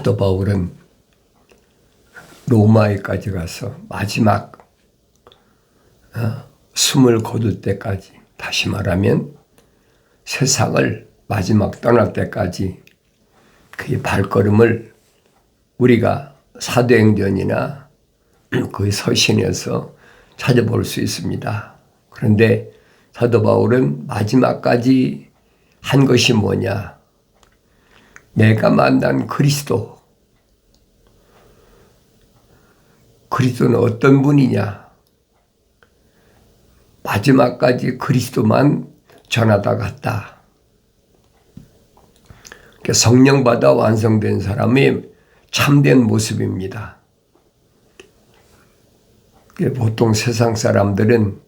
사도 바울은 로마에까지 가서 마지막 숨을 거둘 때까지, 다시 말하면 세상을 마지막 떠날 때까지 그의 발걸음을 우리가 사도행전이나 그 서신에서 찾아볼 수 있습니다. 그런데 사도 바울은 마지막까지 한 것이 뭐냐? 내가 만난 그리스도는 어떤 분이냐? 마지막까지 그리스도만 전하다 갔다. 성령 받아 완성된 사람의 참된 모습입니다. 보통 세상 사람들은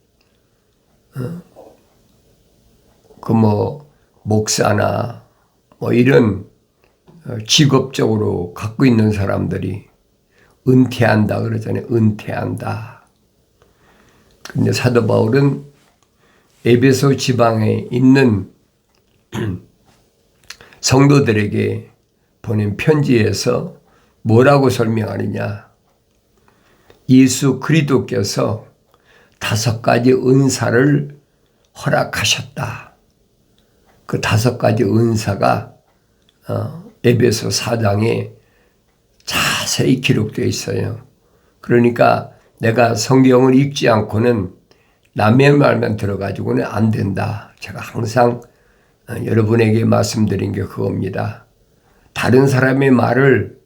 목사나 이런 직업적으로 갖고 있는 사람들이 은퇴한다 그러잖아요. 은퇴한다. 근데 사도 바울은 에베소 지방에 있는 성도들에게 보낸 편지에서 뭐라고 설명하느냐? 예수 그리스도께서 5가지 은사를 허락하셨다. 그 5가지 은사가 에베소 4장에 자세히 기록되어 있어요. 그러니까 내가 성경을 읽지 않고는 남의 말만 들어가지고는 안 된다. 제가 항상 여러분에게 말씀드린 게 그겁니다. 다른 사람의 말을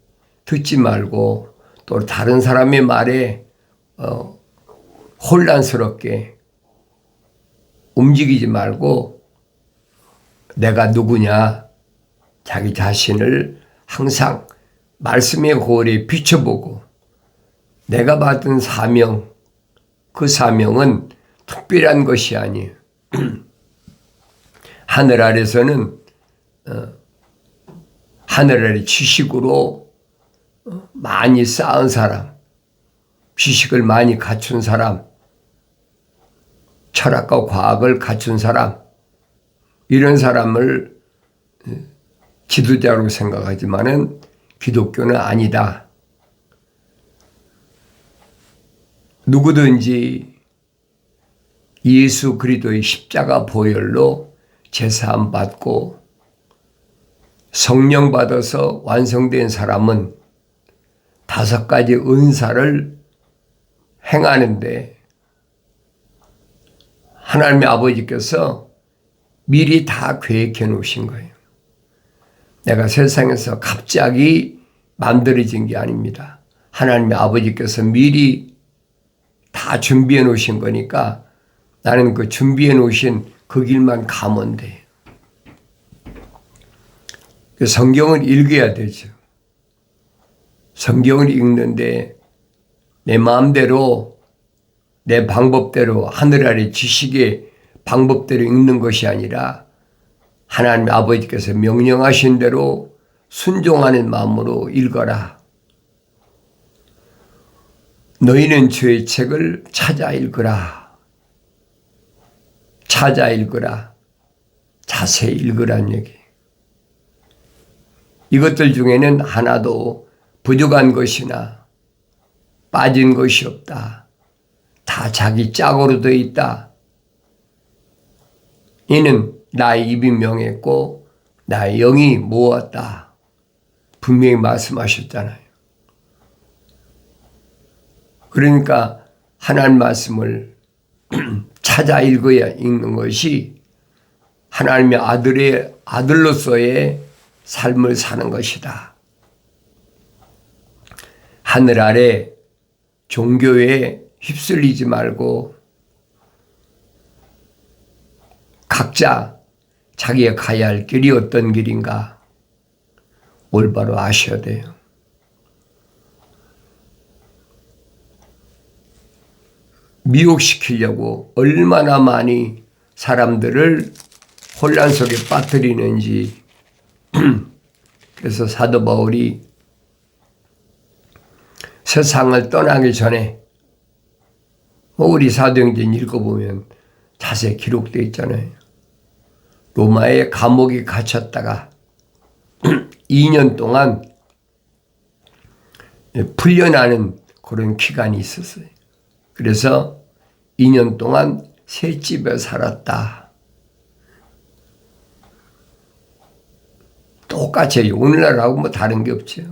듣지 말고 또 다른 사람의 말에 혼란스럽게 움직이지 말고 내가 누구냐? 자기 자신을 항상 말씀의 거울에 비춰보고 내가 받은 사명, 그 사명은 특별한 것이 아니에요. 하늘 아래서는 하늘 아래 지식으로 많이 쌓은 사람, 지식을 많이 갖춘 사람, 철학과 과학을 갖춘 사람, 이런 사람을 지도자로 생각하지만은 기독교는 아니다. 누구든지 예수 그리스도의 십자가 보혈로 제사함 받고 성령 받아서 완성된 사람은 5가지 은사를 행하는데 하나님의 아버지께서 미리 다 계획해 놓으신 거예요. 내가 세상에서 갑자기 만들어진 게 아닙니다. 하나님의 아버지께서 미리 다 준비해 놓으신 거니까 나는 그 준비해 놓으신 그 길만 가면 돼요. 성경을 읽어야 되죠. 성경을 읽는데 내 마음대로 내 방법대로 하늘 아래 지식의 방법대로 읽는 것이 아니라 하나님 아버지께서 명령하신 대로 순종하는 마음으로 읽어라. 너희는 주의 책을 찾아 읽으라. 찾아 읽으라. 자세히 읽으란 얘기. 이것들 중에는 하나도 부족한 것이나 빠진 것이 없다. 다 자기 짝으로 되어 있다. 이는 나의 입이 명했고 나의 영이 모았다. 분명히 말씀하셨잖아요. 그러니까 하나님 말씀을 찾아 읽어야 읽는 것이 하나님의 아들로서의 삶을 사는 것이다. 하늘 아래 종교에 휩쓸리지 말고 각자 자기가 가야 할 길이 어떤 길인가 올바로 아셔야 돼요. 미혹시키려고 얼마나 많이 사람들을 혼란 속에 빠뜨리는지. 그래서 사도 바울이 세상을 떠나기 전에 우리 사도행전 읽어보면 자세히 기록되어 있잖아요. 로마의 감옥에 갇혔다가 2년 동안 풀려나는 그런 기간이 있었어요. 그래서 2년 동안 새 집에 살았다. 똑같아요. 오늘날하고 뭐 다른 게 없죠.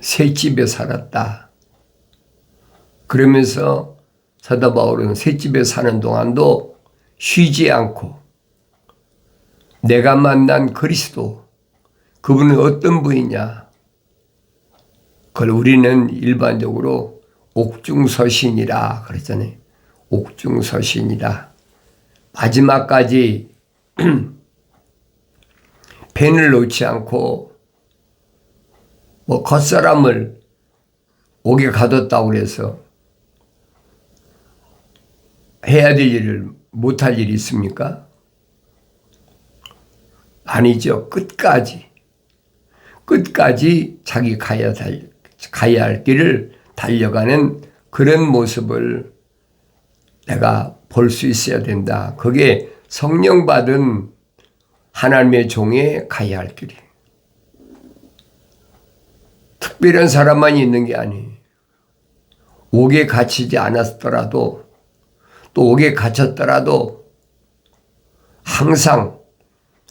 새 집에 살았다. 그러면서 사도 바울은 새 집에 사는 동안도 쉬지 않고 내가 만난 그리스도, 그분은 어떤 분이냐? 그걸 우리는 일반적으로 옥중서신이라 그랬잖아요. 옥중서신이라. 마지막까지 펜을 놓지 않고 뭐 겉사람을 옥에 가뒀다고 그래서 해야 될 일을 못할 일이 있습니까? 아니죠. 끝까지 자기 가야 할 길을 달려가는 그런 모습을 내가 볼 수 있어야 된다. 그게 성령 받은 하나님의 종의 가야 할 길이에요. 특별한 사람만이 있는 게 아니에요. 옥에 갇히지 않았더라도 또 옥에 갇혔더라도 항상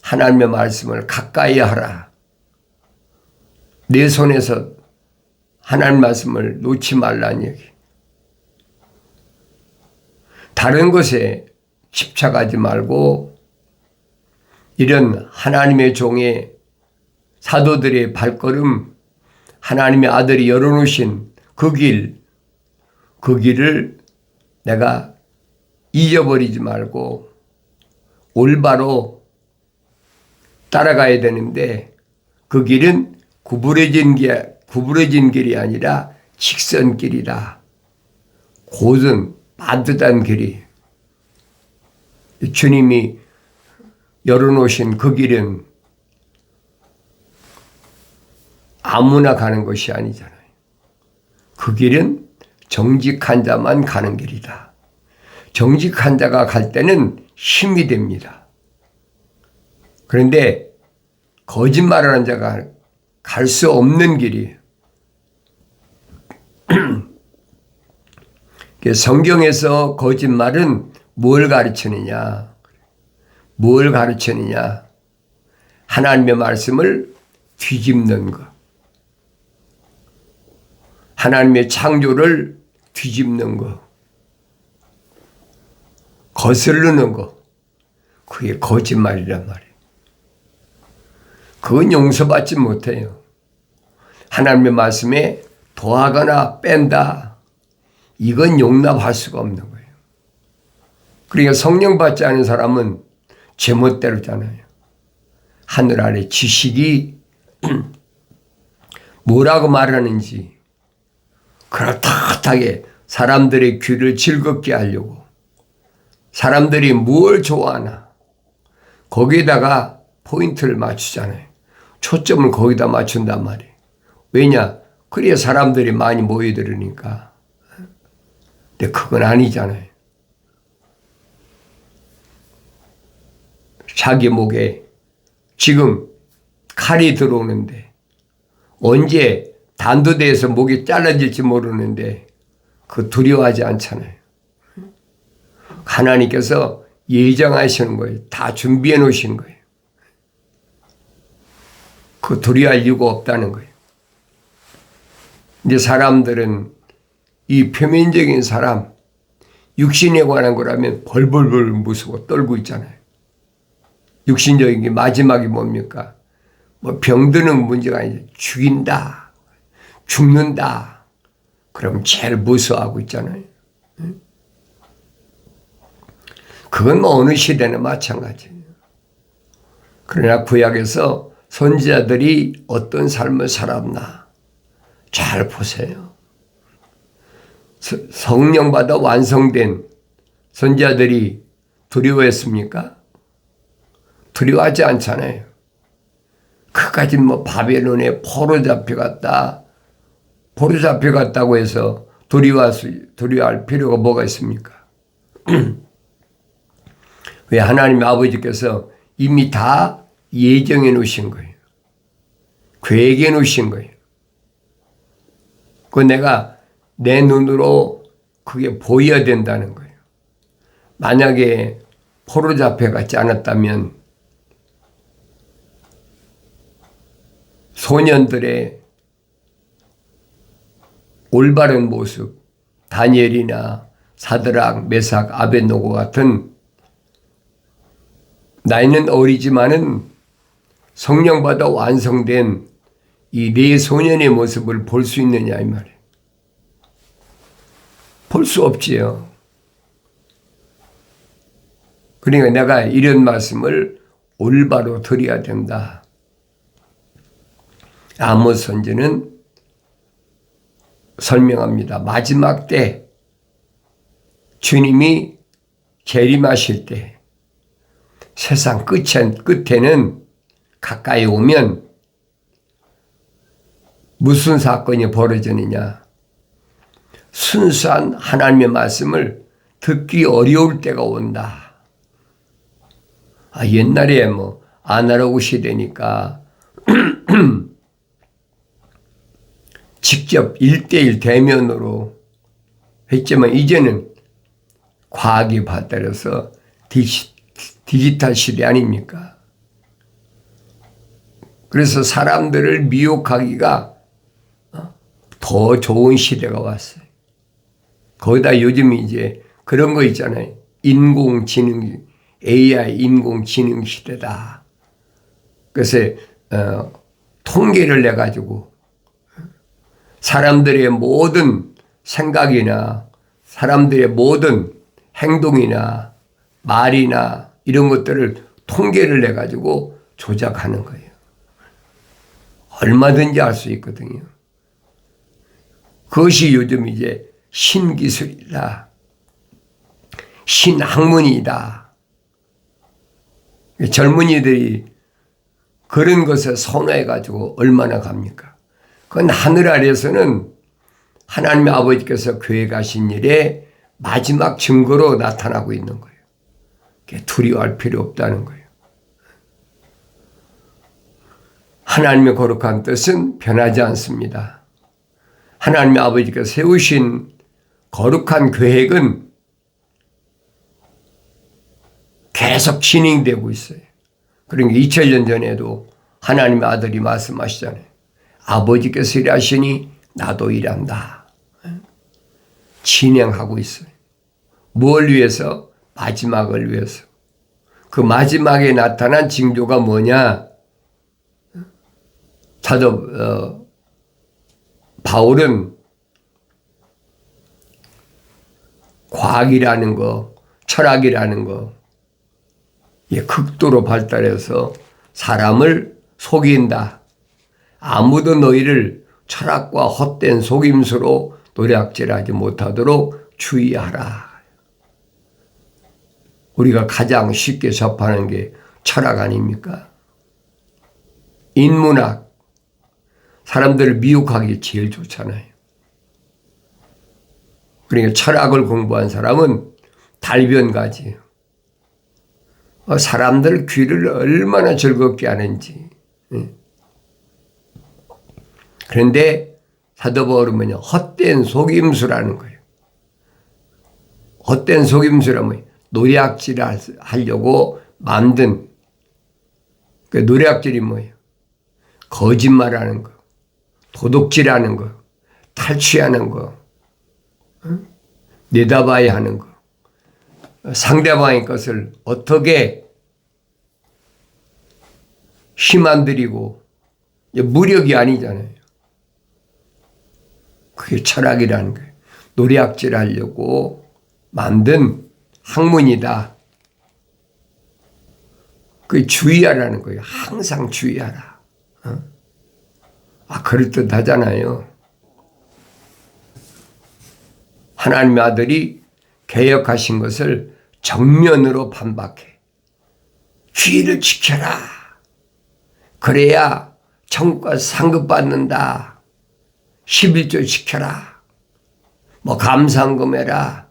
하나님의 말씀을 가까이 하라. 내 손에서 하나님 말씀을 놓지 말라는 얘기. 다른 것에 집착하지 말고 이런 하나님의 종의 사도들의 발걸음, 하나님의 아들이 열어놓으신 그 길을 내가 잊어버리지 말고 올바로 따라가야 되는데 그 길은 구부러진 길이 아니라 직선길이다. 곧은 반듯한 길이. 주님이 열어놓으신 그 길은 아무나 가는 것이 아니잖아요. 그 길은 정직한 자만 가는 길이다. 정직한 자가 갈 때는 힘이 됩니다. 그런데 거짓말하는 자가 갈 수 없는 길이에요. 성경에서 거짓말은 뭘 가르치느냐? 뭘 가르치느냐? 하나님의 말씀을 뒤집는 것. 하나님의 창조를 뒤집는 것. 거스르는 것. 그게 거짓말이란 말이에요. 그건 용서받지 못해요. 하나님의 말씀에 더하거나 뺀다. 이건 용납할 수가 없는 거예요. 그러니까 성령 받지 않은 사람은 제멋대로잖아요. 하늘 아래 지식이 뭐라고 말하는지 그렇다하게 사람들의 귀를 즐겁게 하려고 사람들이 뭘 좋아하나 거기에다가 포인트를 맞추잖아요. 초점을 거기다 맞춘단 말이에요. 왜냐? 그래야 사람들이 많이 모여들으니까. 근데 그건 아니잖아요. 자기 목에 지금 칼이 들어오는데 언제 단도대에서 목이 잘라질지 모르는데 그 두려워하지 않잖아요. 하나님께서 예정하시는 거예요. 다 준비해 놓으신 거예요. 그 두려워할 이유가 없다는 거예요. 근데 사람들은 이 표면적인 사람, 육신에 관한 거라면 벌벌벌 무서워 떨고 있잖아요. 육신적인 게 마지막이 뭡니까? 뭐 병드는 문제가 아니라 죽인다, 죽는다. 그럼 제일 무서워하고 있잖아요. 그건 뭐 어느 시대나 마찬가지예요. 그러나 구약에서 선지자들이 어떤 삶을 살았나 잘 보세요. 성령 받아 완성된 선지자들이 두려워했습니까? 두려워하지 않잖아요. 그까지 뭐 바벨론에 포로 잡혀갔다고 해서 두려워할 필요가 뭐가 있습니까? 왜 하나님 아버지께서 이미 다 예정해 놓으신 거예요. 계획해 놓으신 거예요. 그 내가 내 눈으로 그게 보여야 된다는 거예요. 만약에 포로 잡혀갔지 않았다면 소년들의 올바른 모습, 다니엘이나 사드락, 메삭, 아벳노고 같은 나이는 어리지만은 성령받아 완성된 이 네 소년의 모습을 볼 수 있느냐 이 말이에요. 볼 수 없지요. 그러니까 내가 이런 말씀을 올바로 드려야 된다. 아모스 선지는 설명합니다. 마지막 때 주님이 재림하실 때 세상 끝에는 가까이 오면 무슨 사건이 벌어지느냐. 순수한 하나님의 말씀을 듣기 어려울 때가 온다. 옛날에 아날로그 시대니까 직접 1:1 대면으로 했지만 이제는 과학이 발달해서 디지털 시대 아닙니까? 그래서 사람들을 미혹하기가 더 좋은 시대가 왔어요. 거기다 요즘 이제 그런 거 있잖아요. 인공지능, AI 인공지능 시대다. 그래서 통계를 내가지고 사람들의 모든 생각이나 사람들의 모든 행동이나 말이나 이런 것들을 통계를 내가지고 조작하는 거예요. 얼마든지 할 수 있거든요. 그것이 요즘 이제 신기술이다. 신학문이다. 젊은이들이 그런 것에 선호해가지고 얼마나 갑니까? 그건 하늘 아래에서는 하나님의 아버지께서 교회 가신 일의 마지막 증거로 나타나고 있는 거예요. 두려워할 필요 없다는 거예요. 하나님의 거룩한 뜻은 변하지 않습니다. 하나님의 아버지께서 세우신 거룩한 계획은 계속 진행되고 있어요. 그러니까 2000년 전에도 하나님의 아들이 말씀하시잖아요. 아버지께서 일하시니 나도 일한다. 진행하고 있어요. 뭘 위해서? 마지막을 위해서. 그 마지막에 나타난 징조가 뭐냐? 사도 바울은 과학이라는 거, 철학이라는 거, 극도로 발달해서 사람을 속인다. 아무도 너희를 철학과 헛된 속임수로 노략질하지 못하도록 주의하라. 우리가 가장 쉽게 접하는 게 철학 아닙니까? 인문학. 사람들을 미혹하기 제일 좋잖아요. 그러니까 철학을 공부한 사람은 달변가지예요. 사람들 귀를 얼마나 즐겁게 하는지. 그런데 사도 바울은 뭐냐? 헛된 속임수라는 거예요. 헛된 속임수라면 뭐예요? 노략질 하려고 만든 그 노략질이 뭐예요? 거짓말하는 거, 도둑질하는 거, 탈취하는 거, 내다봐야 하는 거, 상대방의 것을 어떻게 힘 안 들이고 무력이 아니잖아요. 그게 철학이라는 거예요. 노략질 하려고 만든 학문이다. 그 주의하라는 거예요. 항상 주의하라. 그럴듯 하잖아요. 하나님의 아들이 개혁하신 것을 정면으로 반박해. 귀를 지켜라. 그래야 천국과 상급받는다. 11조 지켜라. 감상금 해라.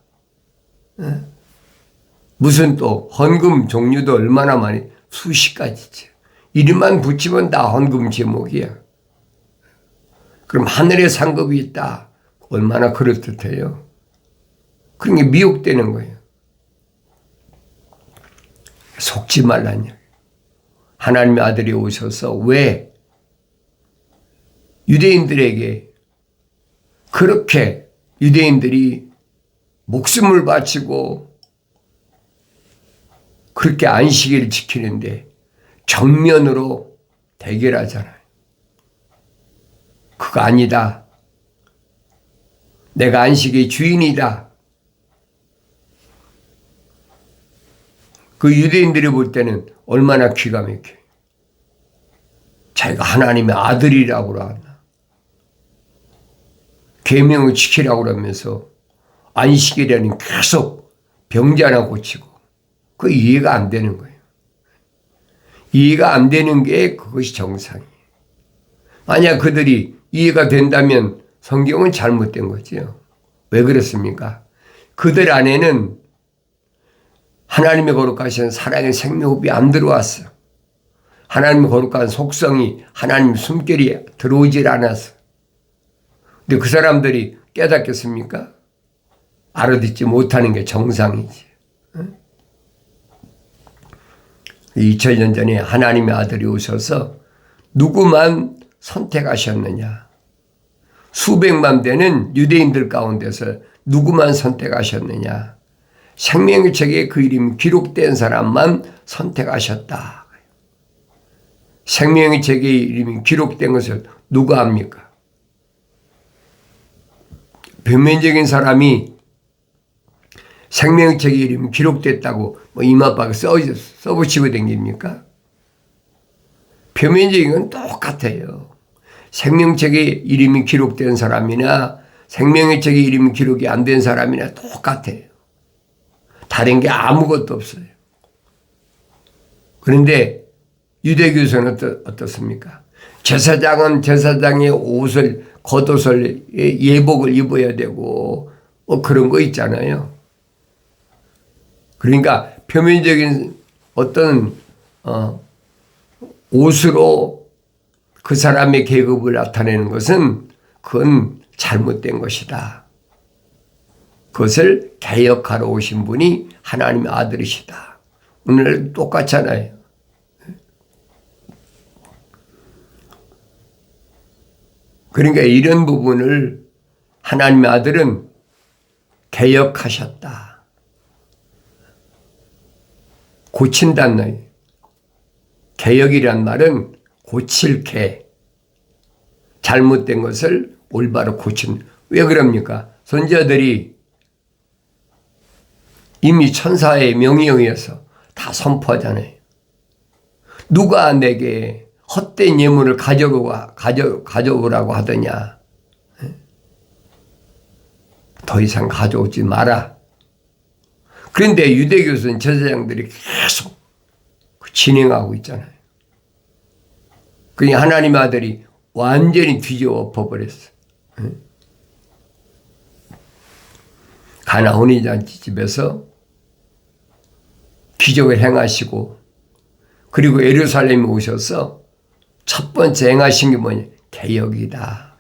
무슨 또 헌금 종류도 얼마나 많이 수십 가지지. 이름만 붙이면 다 헌금 제목이야. 그럼 하늘에 상급이 있다. 얼마나 그럴듯해요. 그런 게 미혹되는 거예요. 속지 말란 얘기예요. 하나님의 아들이 오셔서 왜 유대인들에게 그렇게 유대인들이 목숨을 바치고 그렇게 안식일을 지키는데 정면으로 대결하잖아요. 그거 아니다. 내가 안식의 주인이다. 그 유대인들이 볼 때는 얼마나 기가 막혀요. 자기가 하나님의 아들이라고 그러나 계명을 지키라고 그러면서 안식일에는 계속 병자 하나 고치고 그 이해가 안 되는 거예요. 이해가 안 되는 게 그것이 정상이에요. 만약 그들이 이해가 된다면 성경은 잘못된 거죠. 왜 그렇습니까? 그들 안에는 하나님의 거룩하신 사랑의 생명호흡이 안 들어왔어. 하나님의 거룩한 속성이 하나님 숨결이 들어오질 않았어. 근데 그 사람들이 깨닫겠습니까? 알아듣지 못하는 게 정상이지. 2000년 전에 하나님의 아들이 오셔서 누구만 선택하셨느냐. 수백만 되는 유대인들 가운데서 누구만 선택하셨느냐. 생명의 책에 그 이름이 기록된 사람만 선택하셨다. 생명의 책에 이름이 기록된 것을 누가 합니까? 표면적인 사람이 생명의 책에 이름이 기록됐다고 뭐 이마박에 써붙이고 다닙니까? 표면적인 건 똑같아요. 생명책에 이름이 기록된 사람이나 생명의 책에 이름이 기록이 안 된 사람이나 똑같아요. 다른 게 아무것도 없어요. 그런데 유대교에서는 어떻습니까? 제사장은 제사장의 옷을, 겉옷을, 예복을 입어야 되고 뭐 그런 거 있잖아요. 그러니까 표면적인 어떤 옷으로 그 사람의 계급을 나타내는 것은 그건 잘못된 것이다. 그것을 개혁하러 오신 분이 하나님의 아들이시다. 오늘 똑같잖아요. 그러니까 이런 부분을 하나님의 아들은 개혁하셨다. 고친다는 말이에요. 개혁이란 말은 고칠 개. 잘못된 것을 올바로 고친. 왜 그럽니까? 선지자들이 이미 천사의 명령이어서 다 선포하잖아요. 누가 내게 헛된 예물을 가져오라고 하더냐. 더 이상 가져오지 마라. 그런데 유대교에서는 제사장들이 계속 진행하고 있잖아요. 그러니 하나님의 아들이 완전히 뒤집어 엎어버렸어. 가나 혼인잔치 집에서 기적을 행하시고 그리고 예루살렘에 오셔서 첫 번째 행하신 게 뭐냐? 개혁이다.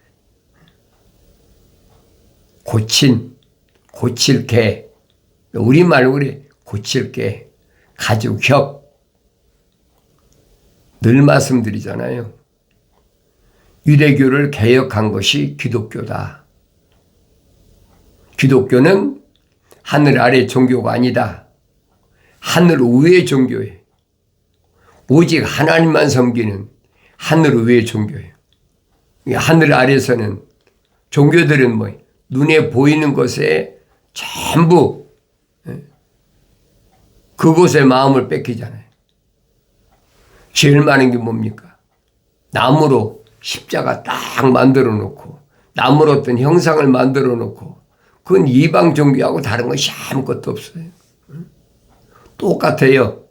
고칠 개. 우리말로 그래. 고칠 개. 가죽협. 늘 말씀드리잖아요. 유대교를 개혁한 것이 기독교다. 기독교는 하늘 아래 종교가 아니다. 하늘 위의 종교예요. 오직 하나님만 섬기는 하늘 위의 종교예요. 하늘 아래서는 종교들은 뭐 눈에 보이는 것에 전부 그곳에 마음을 뺏기잖아요. 제일 많은 게 뭡니까? 나무로 십자가 딱 만들어 놓고 나무로 어떤 형상을 만들어 놓고 그건 이방 종교하고 다른 것이 아무것도 없어요. 똑같아요.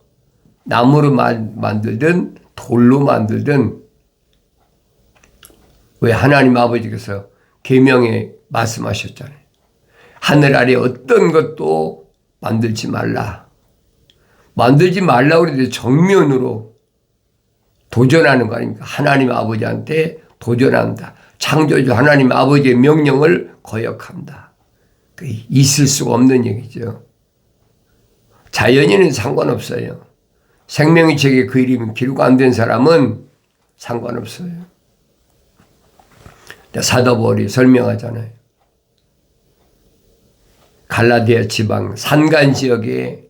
나무로 만들든 돌로 만들든 왜 하나님 아버지께서 계명에 말씀하셨잖아요. 하늘 아래 어떤 것도 만들지 말라. 만들지 말라고 그랬는데 정면으로 도전하는 거 아닙니까? 하나님 아버지한테 도전한다. 창조주 하나님 아버지의 명령을 거역한다. 있을 수가 없는 얘기죠. 자연인은 상관없어요. 생명의 책에 그 이름이 기록 안 된 사람은 상관없어요. 사도 바울이 설명하잖아요. 갈라디아 지방 산간 지역에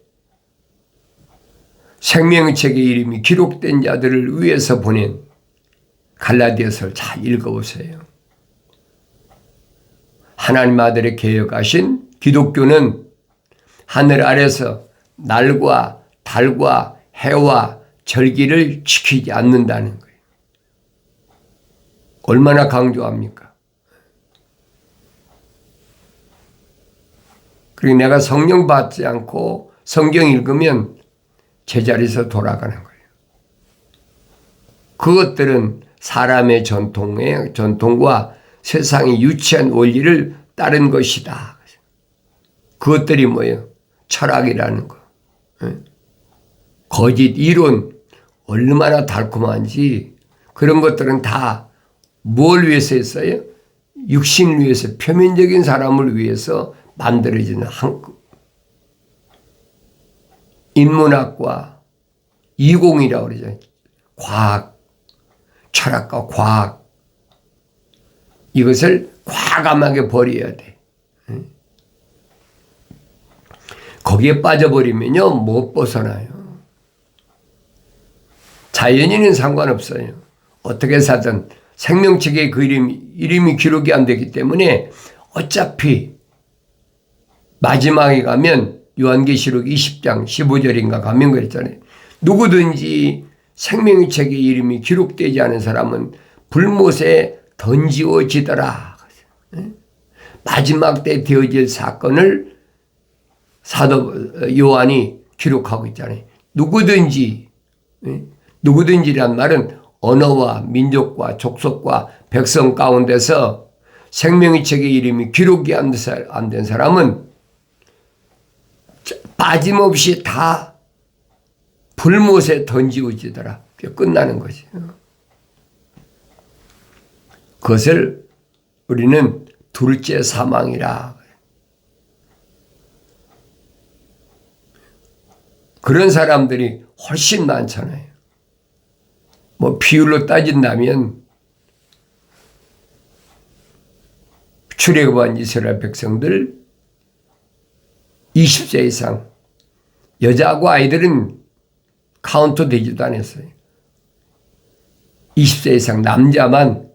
생명의 책의 이름이 기록된 자들을 위해서 보낸 갈라디아서를 잘 읽어보세요. 하나님 아들의 개혁하신 기독교는 하늘 아래서 날과 달과 해와 절기를 지키지 않는다는 거예요. 얼마나 강조합니까? 그리고 내가 성령 받지 않고 성경 읽으면 제자리에서 돌아가는 거예요. 그것들은 사람의 전통과 세상의 유치한 원리를 따른 것이다. 그것들이 뭐예요? 철학이라는 거. 거짓 이론 얼마나 달콤한지 그런 것들은 다 뭘 위해서 했어요? 육신을 위해서 표면적인 사람을 위해서 만들어지는 인문학과 이공이라고 그러죠. 과학, 철학과 과학 이것을 과감하게 버려야 돼. 거기에 빠져버리면요 못 벗어나요. 자연인은 상관없어요. 어떻게 사든 생명책에 그 이름이 기록이 안 되기 때문에 어차피 마지막에 가면 요한계시록 20장 15절인가 가면 그랬잖아요. 누구든지 생명의 책에 이름이 기록되지 않은 사람은 불못에 던지어지더라. 마지막 때 되어질 사건을 사도 요한이 기록하고 있잖아요. 누구든지란 말은 언어와 민족과 족속과 백성 가운데서 생명의 책의 이름이 기록이 안 된 사람은 빠짐없이 다 불못에 던지어지더라. 끝나는 거지. 그것을 우리는 둘째 사망이라. 그런 사람들이 훨씬 많잖아요. 뭐 비율로 따진다면 출애굽한 이스라엘 백성들 20세 이상 여자하고 아이들은 카운트 되지도 않았어요. 20세 이상 남자만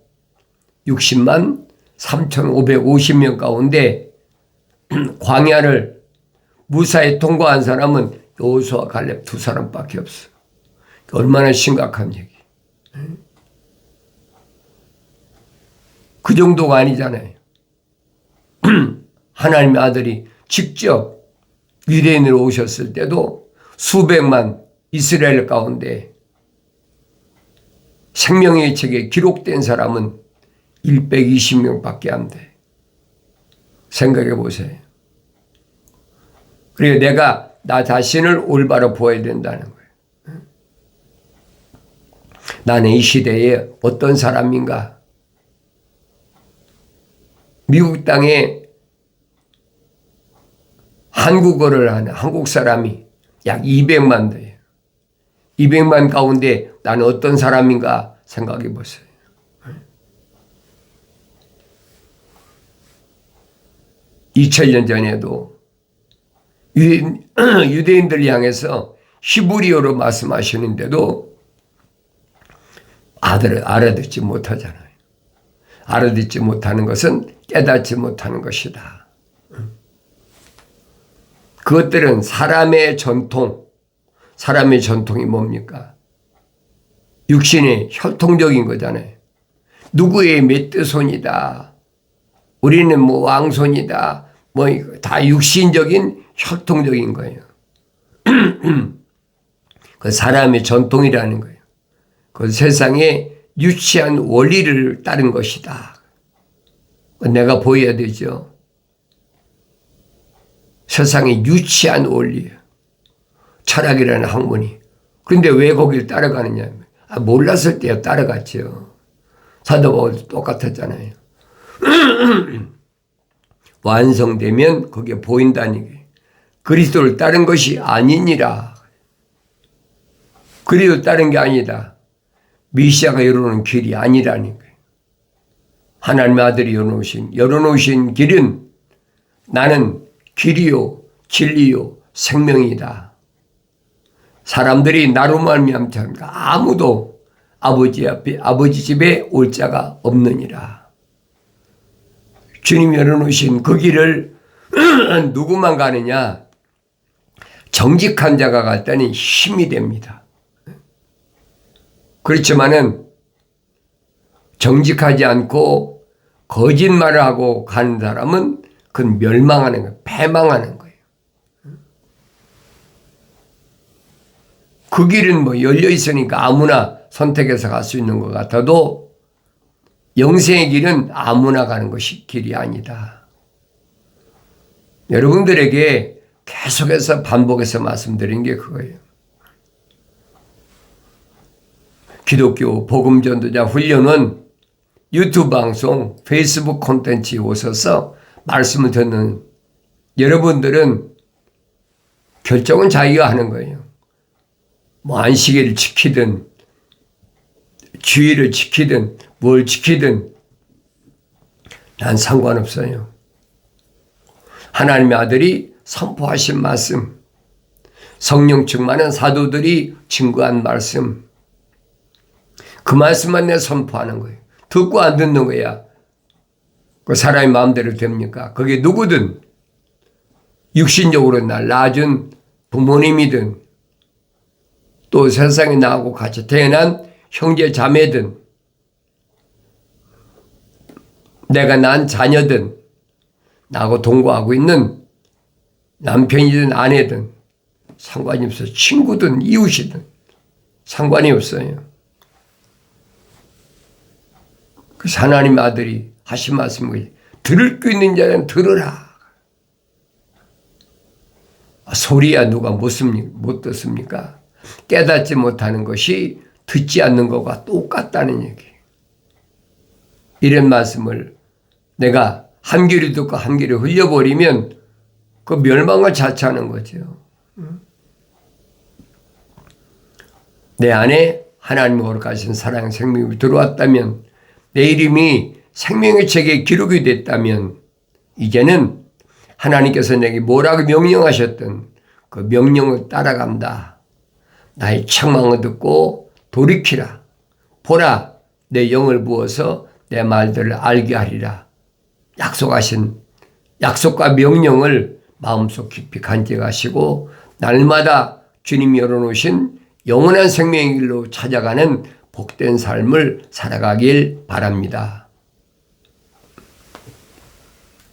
60만 3,550명 가운데 광야를 무사히 통과한 사람은 여호수아 갈렙 두 사람밖에 없어. 얼마나 심각한 얘기. 그 정도가 아니잖아요. 하나님의 아들이 직접 유대인으로 오셨을 때도 수백만 이스라엘 가운데 생명의 책에 기록된 사람은 120명밖에 안 돼. 생각해 보세요. 그리고 내가 나 자신을 올바로 보아야 된다는 거예요. 나는 이 시대에 어떤 사람인가? 미국 땅에 한국어를 하는 한국 사람이 약 200만 돼요. 200만 가운데 나는 어떤 사람인가 생각해 보세요. (2000년) 전에도 유대인들 향해서 히브리어로 말씀하시는데도 알아듣지 못하잖아요. 알아듣지 못하는 것은 깨닫지 못하는 것이다. 그것들은 사람의 전통이 뭡니까? 육신의 혈통적인 거잖아요. 누구의 몇 떼손이다. 우리는 뭐 왕손이다. 뭐 다 육신적인 혈통적인 거예요. 그 사람의 전통이라는 거예요. 그 세상에 유치한 원리를 따른 것이다. 내가 보여야 되죠. 세상에 유치한 원리예요. 철학이라는 학문이. 그런데 왜 거기를 따라가느냐. 몰랐을 때야 따라갔죠. 사도 바울도 똑같았잖아요. 완성되면 그게 보인다는 게 그리스도를 따른 것이 아니니라. 그리스도를 따른 게 아니다. 메시아가 열어놓은 길이 아니라는 거예요. 하나님의 아들이 열어놓으신 길은 나는 길이요 진리요 생명이다. 사람들이 나로 말미암지 아무도 아버지 집에 올 자가 없느니라. 주님이 열어놓으신 그 길을 누구만 가느냐? 정직한 자가 갈 때는 힘이 됩니다. 그렇지만은 정직하지 않고 거짓말을 하고 가는 사람은 그건 멸망하는 거예요. 패망하는 거예요. 그 길은 뭐 열려 있으니까 아무나 선택해서 갈 수 있는 것 같아도 영생의 길은 아무나 가는 것이 길이 아니다. 여러분들에게 계속해서 반복해서 말씀드린 게 그거예요. 기독교 복음전도자 훈련은 유튜브 방송, 페이스북 콘텐츠에 오셔서 말씀을 듣는 여러분들은 결정은 자기가 하는 거예요. 뭐 안식일을 지키든 주의를 지키든 뭘 지키든 난 상관없어요. 하나님의 아들이 선포하신 말씀, 성령 충만한 사도들이 증거한 말씀, 그 말씀만 내 선포하는 거예요. 듣고 안 듣는 거야. 그 사람의 마음대로 됩니까? 그게 누구든 육신적으로 날 낳아준 부모님이든 또 세상에 나하고 같이 태어난 형제 자매든 내가 낳은 자녀든 나하고 동거하고 있는 남편이든 아내든 상관이 없어요. 친구든 이웃이든 상관이 없어요. 그래서 하나님의 아들이 하신 말씀이 들을 귀 있는 자는 들으라. 소리야 누가 못 듣습니까? 깨닫지 못하는 것이 듣지 않는 것과 똑같다는 얘기. 이런 말씀을 내가 한 귀로 듣고 한 귀로 흘려버리면 그 멸망을 자처하는 거죠. 내 안에 하나님의 거룩하신 사랑 생명이 들어왔다면 내 이름이 생명의 책에 기록이 됐다면 이제는 하나님께서 내게 뭐라고 명령하셨던 그 명령을 따라간다. 나의 책망을 듣고 돌이키라. 보라, 내 영을 부어서 내 말들을 알게 하리라. 약속하신 약속과 명령을 마음속 깊이 간직하시고 날마다 주님이 열어놓으신 영원한 생명의 길로 찾아가는 복된 삶을 살아가길 바랍니다.